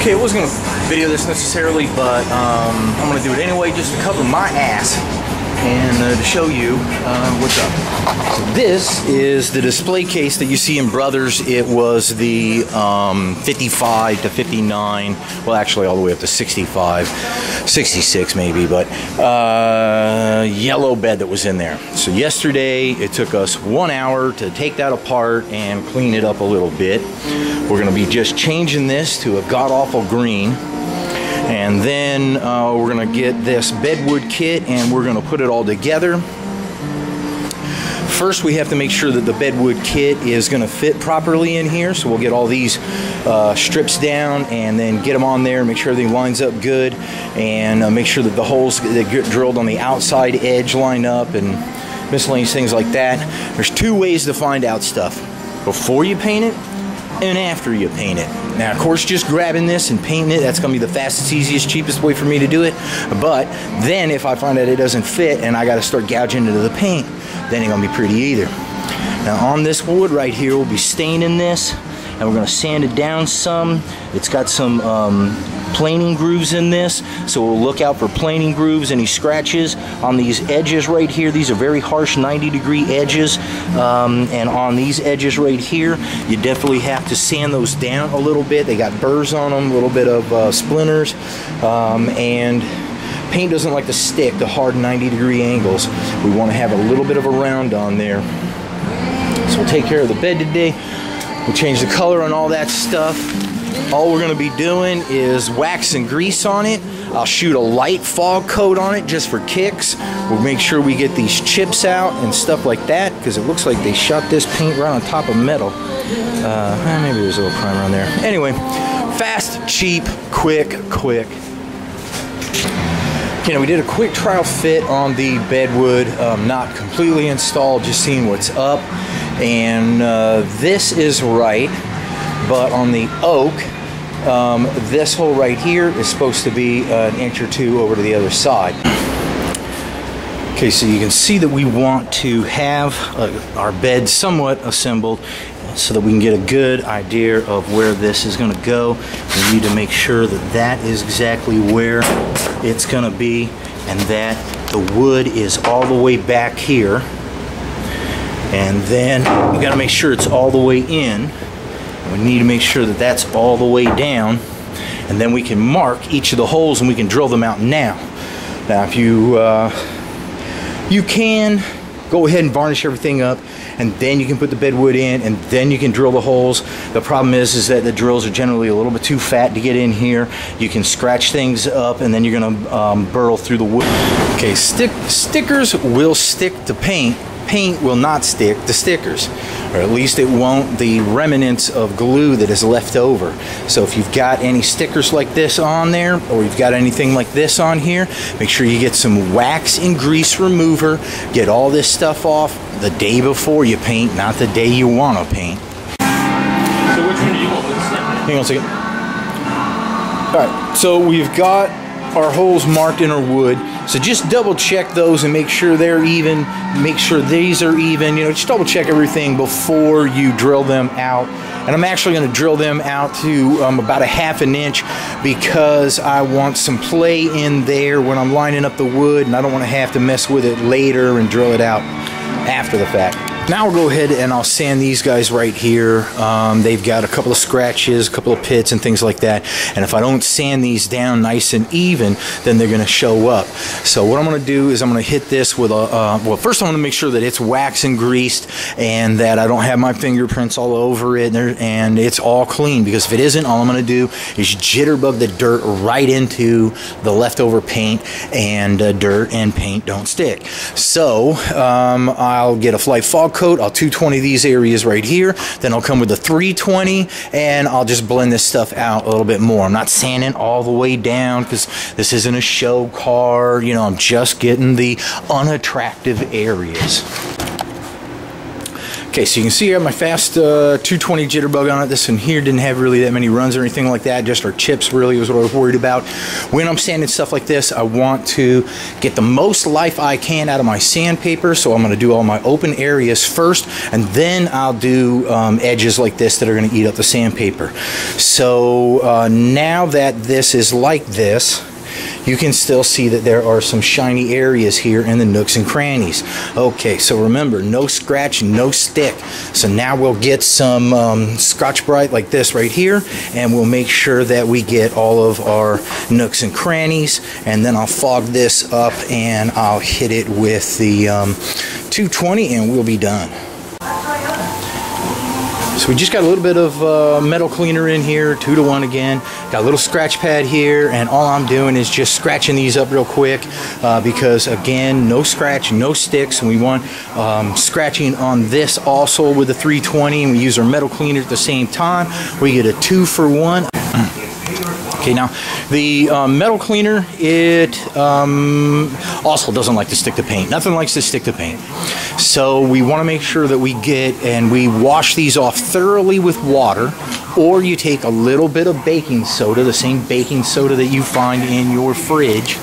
Okay, I wasn't going to video this necessarily, but I'm going to do it anyway just to cover my ass and to show you what's up. So this is the display case that you see in Brothers. It was the 55 to 59, well actually all the way up to 65, 66 maybe, but yellow bed that was in there. So yesterday it took us 1 hour to take that apart and clean it up a little bit. We're going to be just changing this to a god-awful green. And then we're going to get this Bedwood kit and we're going to put it all together. First, we have to make sure that the Bedwood kit is going to fit properly in here. So we'll get all these strips down and then get them on there, make sure everything lines up good, and make sure that the holes that get drilled on the outside edge line up and miscellaneous things like that. There's two ways to find out stuff: before you paint it and after you paint it. Now, of course, just grabbing this and painting it, that's going to be the fastest, easiest, cheapest way for me to do it. But then if I find out it doesn't fit and I got to start gouging into the paint, then it ain't going to be pretty either. Now, on this wood right here, we'll be staining this, and we're going to sand it down some. It's got some planing grooves in this, so we'll look out for planing grooves, any scratches on these edges right here. These are very harsh 90-degree edges, and on these edges right here, you definitely have to sand those down a little bit. They got burrs on them, a little bit of splinters, and paint doesn't like to stick to hard 90-degree angles. We want to have a little bit of a round on there. So we'll take care of the bed today. We'll change the color on all that stuff. All we're going to be doing is wax and grease on it. I'll shoot a light fog coat on it just for kicks. We'll make sure we get these chips out and stuff like that, because it looks like they shot this paint right on top of metal. Maybe there's a little primer on there. Anyway, fast, cheap, quick. You know, we did a quick trial fit on the Bedwood, not completely installed, just seeing what's up. And this is right, but on the oak, this hole right here is supposed to be an inch or two over to the other side. Okay, so you can see that we want to have our bed somewhat assembled so that we can get a good idea of where this is going to go. We need to make sure that that is exactly where it's going to be, and that the wood is all the way back here. And then we got to make sure it's all the way in. We need to make sure that that's all the way down, and then we can mark each of the holes and we can drill them out now. Now, if you can go ahead and varnish everything up, and then you can put the Bedwood in, and then you can drill the holes. The problem is that the drills are generally a little bit too fat to get in here. You can scratch things up, and then you're going to burrow through the wood. Okay, stickers will stick to paint. Paint will not stick to stickers, or at least it won't the remnants of glue that is left over. So if you've got any stickers like this on there, or you've got anything like this on here, make sure you get some wax and grease remover. Get all this stuff off the day before you paint, not the day you want to paint. So which one do you want? Hang on a second. Alright, so we've got our holes marked in our wood, so just double check those and make sure they're even, make sure these are even, you know, just double check everything before you drill them out. And I'm actually going to drill them out to about 1/2 inch, because I want some play in there when I'm lining up the wood, and I don't want to have to mess with it later and drill it out after the fact. Now we'll go ahead and I'll sand these guys right here. They've got a couple of scratches, a couple of pits and things like that. And if I don't sand these down nice and even, then they're going to show up. So what I'm going to do is I'm going to hit this with a, well, first I'm going to make sure that it's wax and greased and that I don't have my fingerprints all over it and it's all clean, because if it isn't, all I'm going to do is jitterbug the dirt right into the leftover paint, and dirt and paint don't stick. So I'll get a light fog coat. I'll 220 these areas right here. Then I'll come with a 320 and I'll just blend this stuff out a little bit more. I'm not sanding all the way down because this isn't a show car. You know, I'm just getting the unattractive areas. Okay, so you can see I have my fast 220 jitterbug on it. This one here didn't have really that many runs or anything like that. Just our chips really was what I was worried about. When I'm sanding stuff like this, I want to get the most life I can out of my sandpaper. So I'm going to do all my open areas first, and then I'll do edges like this that are going to eat up the sandpaper. So now that this is like this, you can still see that there are some shiny areas here in the nooks and crannies. Okay, so remember, no scratch, no stick. So now we'll get some Scotch-Brite like this right here, and we'll make sure that we get all of our nooks and crannies, and then I'll fog this up and I'll hit it with the 220 and we'll be done. So we just got a little bit of metal cleaner in here, 2-to-1 again. Got a little scratch pad here, and all I'm doing is just scratching these up real quick because, again, no scratch, no sticks, and we want scratching on this also with the 320, and we use our metal cleaner at the same time. We get a 2-for-1. Okay, now the metal cleaner, it also doesn't like to stick to paint. Nothing likes to stick to paint. So we want to make sure that we get and we wash these off thoroughly with water, or you take a little bit of baking soda, the same baking soda that you find in your fridge,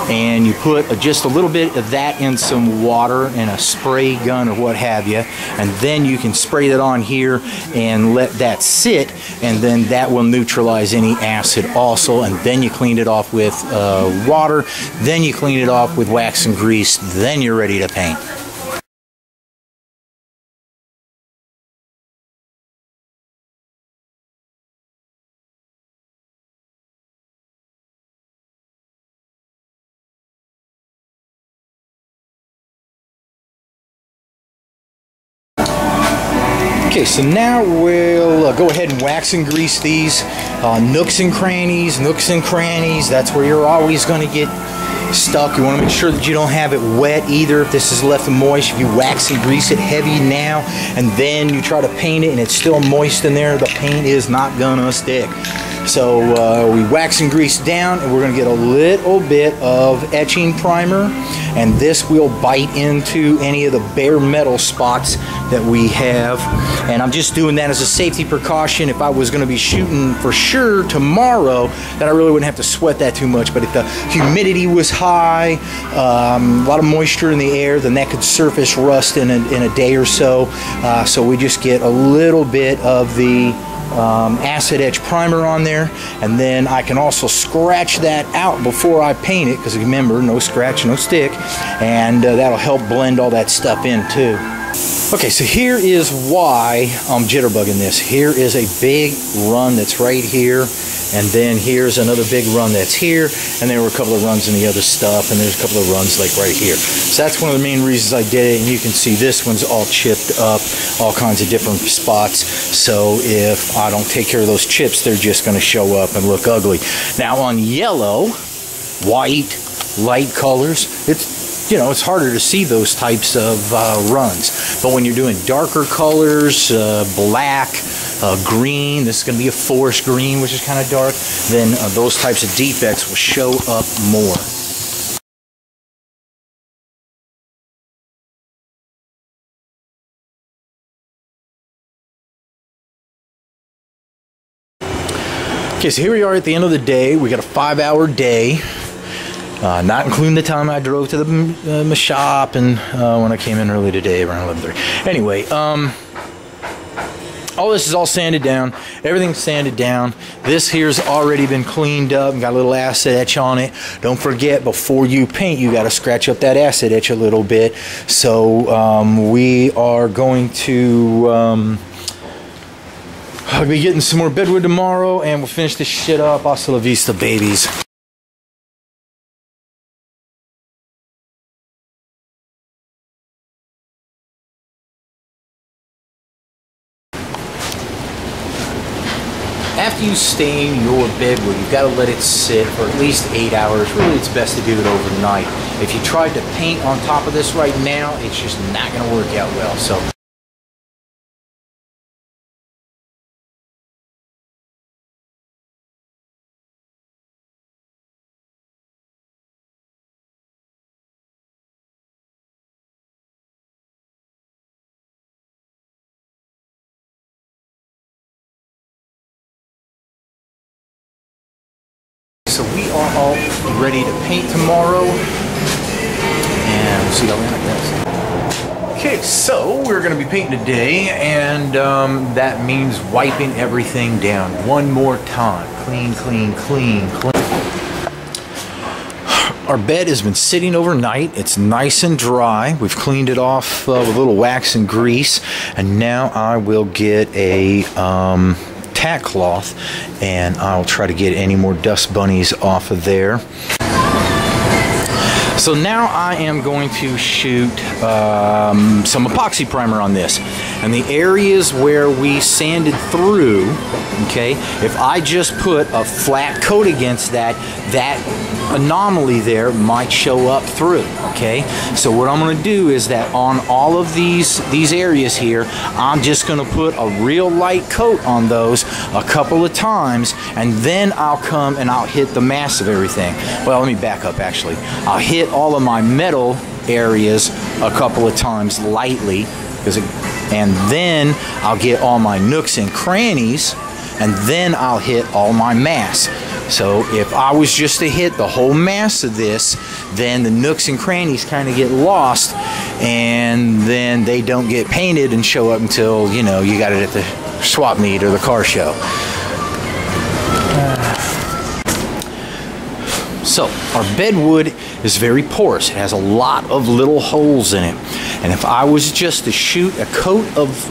and you put just a little bit of that in some water and a spray gun or what have you, and then you can spray that on here and let that sit, and then that will neutralize any acid also, and then you clean it off with water, then you clean it off with wax and grease, then you're ready to paint. Okay, so now we'll go ahead and wax and grease these nooks and crannies. That's where you're always going to get stuck. You want to make sure that you don't have it wet either. If this is left moist, if you wax and grease it heavy now and then you try to paint it and it's still moist in there, the paint is not gonna stick. So we wax and grease down, and we're going to get a little bit of etching primer, and this will bite into any of the bare metal spots that we have. And I'm just doing that as a safety precaution. If I was going to be shooting for sure tomorrow, then I really wouldn't have to sweat that too much. But if the humidity was high, a lot of moisture in the air, then that could surface rust in a day or so. So we just get a little bit of the acid etch primer on there, and then I can also scratch that out before I paint it, because remember, no scratch, no stick, and that'll help blend all that stuff in too. Okay, so here is why I'm jitterbugging this. Here is a big run that's right here, and then here's another big run that's here, and there were a couple of runs in the other stuff, and there's a couple of runs like right here. So that's one of the main reasons I did it, and you can see this one's all chipped up, all kinds of different spots. So if I don't take care of those chips, they're just going to show up and look ugly. Now on yellow, white, light colors, it's harder to see those types of runs. But when you're doing darker colors, black, green, this is going to be a forest green, which is kind of dark, then those types of defects will show up more. Okay, so here we are at the end of the day. We got a 5-hour day. Not including the time I drove to the shop and when I came in early today around 11:30. Anyway, all this is all sanded down. Everything's sanded down. This here's already been cleaned up and got a little acid etch on it. Don't forget, before you paint, you got to scratch up that acid etch a little bit. So we are going to I'll be getting some more Bedwood tomorrow, and we'll finish this shit up. Hasta la vista, babies. After you stain your bedwood, you've got to let it sit for at least 8 hours. Really, it's best to do it overnight. If you tried to paint on top of this right now, it's just not going to work out well. So so we are all ready to paint tomorrow, and we'll see how that goes. Okay, so we're going to be painting today, and that means wiping everything down one more time. Clean, clean, clean, clean. Our bed has been sitting overnight. It's nice and dry. We've cleaned it off with a little wax and grease, and now I will get a tack cloth, and I'll try to get any more dust bunnies off of there. So now I am going to shoot some epoxy primer on this. And the areas where we sanded through, okay, if I just put a flat coat against that, that anomaly there might show up through, okay? So what I'm gonna do is that on all of these areas here, I'm just gonna put a real light coat on those a couple of times, and then I'll come and I'll hit the mass of everything. Well, let me back up actually. I'll hit all of my metal areas a couple of times lightly, and then I'll get all my nooks and crannies, and then I'll hit all my mass. So if I was just to hit the whole mass of this, then the nooks and crannies kind of get lost, and then they don't get painted and show up until, you know, you got it at the swap meet or the car show. So our bedwood is very porous. It has a lot of little holes in it. And if I was just to shoot a coat of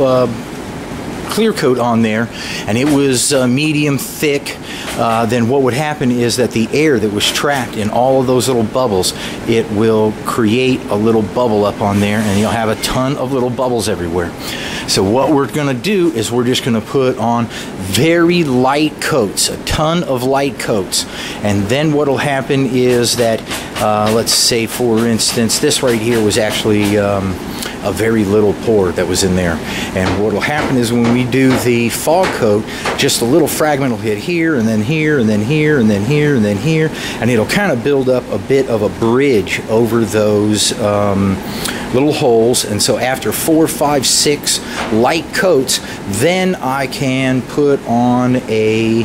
clear coat on there, and it was medium thick, then what would happen is that the air that was trapped in all of those little bubbles, it will create a little bubble up on there, and you'll have a ton of little bubbles everywhere. So what we're going to do is we're just going to put on very light coats, a ton of light coats, and then what will happen is that let's say, for instance, this right here was actually a very little pour that was in there, and what will happen is when we do the fog coat, just a little fragment will hit here, and then here, and then here, and then here, and then here, and it'll kind of build up a bit of a bridge over those little holes. And so after 4, 5, 6 light coats, then I can put on a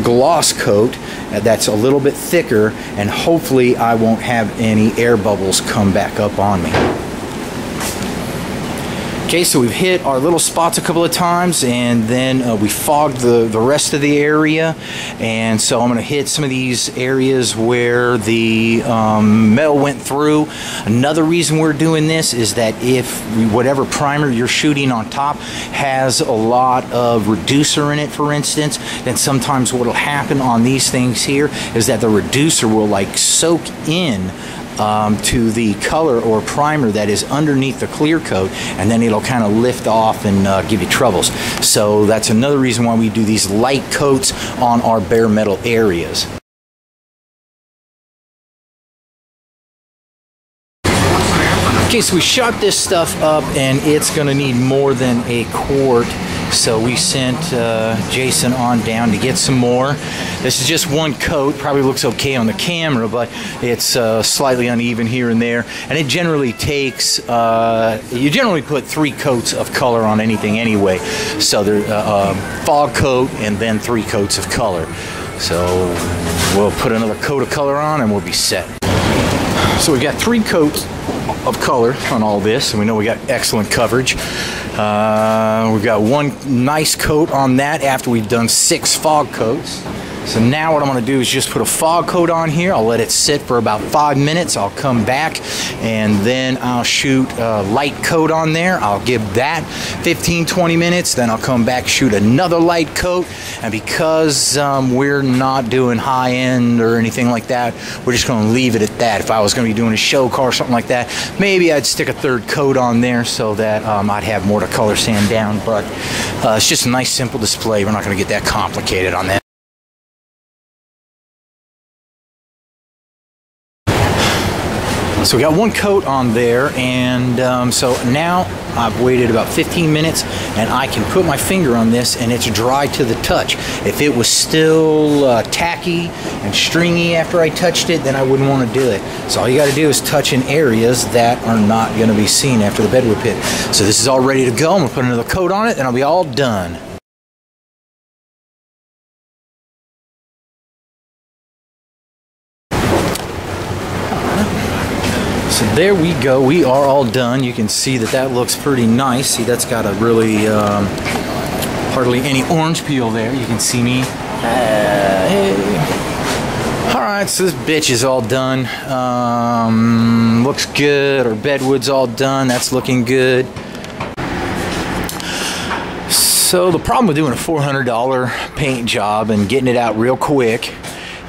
gloss coat that's a little bit thicker, and hopefully I won't have any air bubbles come back up on me. Okay, so we've hit our little spots a couple of times, and then we fogged the rest of the area. And so I'm going to hit some of these areas where the metal went through. Another reason we're doing this is that if whatever primer you're shooting on top has a lot of reducer in it, for instance, then sometimes what will happen on these things here is that the reducer will like soak in to the color or primer that is underneath the clear coat, and then it'll kind of lift off and give you troubles. So that's another reason why we do these light coats on our bare metal areas. Okay, so we shot this stuff up, and it's going to need more than a quart. So we sent Jason on down to get some more. This is just one coat. Probably looks okay on the camera, but it's slightly uneven here and there. And it generally takes, you generally put 3 coats of color on anything anyway. So there's fog coat and then 3 coats of color. So we'll put another coat of color on and we'll be set. So we got 3 coats of color on all this, and we know we got excellent coverage. We've got 1 nice coat on that after we've done 6 fog coats. So now what I'm going to do is just put a fog coat on here. I'll let it sit for about 5 minutes. I'll come back, and then I'll shoot a light coat on there. I'll give that 15-20 minutes. Then I'll come back, shoot another light coat. And because we're not doing high end or anything like that, we're just going to leave it at that. If I was going to be doing a show car or something like that, maybe I'd stick a 3rd coat on there so that I'd have more to color sand down. But it's just a nice simple display. We're not going to get that complicated on that. So we got 1 coat on there, and so now I've waited about 15 minutes, and I can put my finger on this, and it's dry to the touch. If it was still tacky and stringy after I touched it, then I wouldn't want to do it. So all you got to do is touch in areas that are not going to be seen after the bedwood pit. So this is all ready to go. I'm going to put another coat on it, and I'll be all done. So there we go. We are all done. You can see that that looks pretty nice. See, that's got a really hardly any orange peel there. You can see me. Hey. Alright, so this bitch is all done. Looks good. Our bedwood's all done. That's looking good. So the problem with doing a $400 paint job and getting it out real quick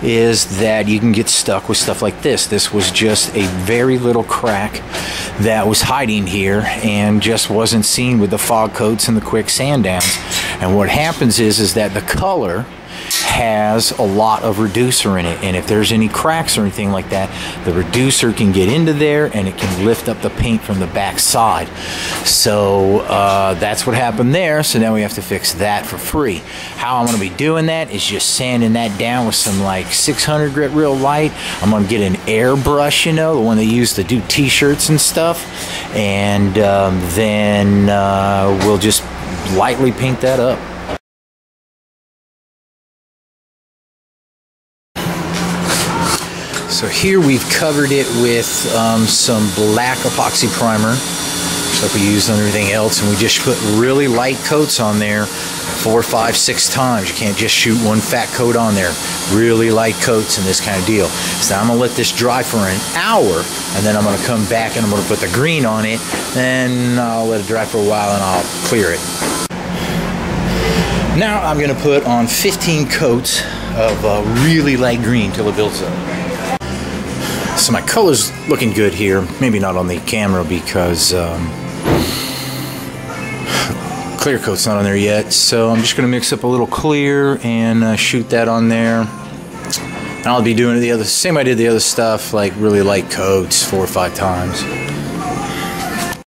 is that you can get stuck with stuff like this. This was just a very little crack that was hiding here and just wasn't seen with the fog coats and the quick sand downs. And what happens is that the color has a lot of reducer in it, and if there's any cracks or anything like that, the reducer can get into there and it can lift up the paint from the back side. So that's what happened there. So now we have to fix that for free. How I'm going to be doing that is just sanding that down with some like 600 grit real light. I'm going to get an airbrush, you know, the one they use to do t-shirts and stuff, and then we'll just lightly paint that up. So here we've covered it with some black epoxy primer, just like we used on everything else, and we just put really light coats on there 4, 5, 6 times. You can't just shoot one fat coat on there. Really light coats and this kind of deal. So I'm going to let this dry for an hour, and then I'm going to come back and I'm going to put the green on it, then I'll let it dry for a while and I'll clear it. Now I'm going to put on 15 coats of really light green till it builds up. So my color's looking good here. Maybe not on the camera because clear coat's not on there yet. So I'm just going to mix up a little clear and shoot that on there. And I'll be doing the other same I did the other stuff, like really light coats 4 or 5 times.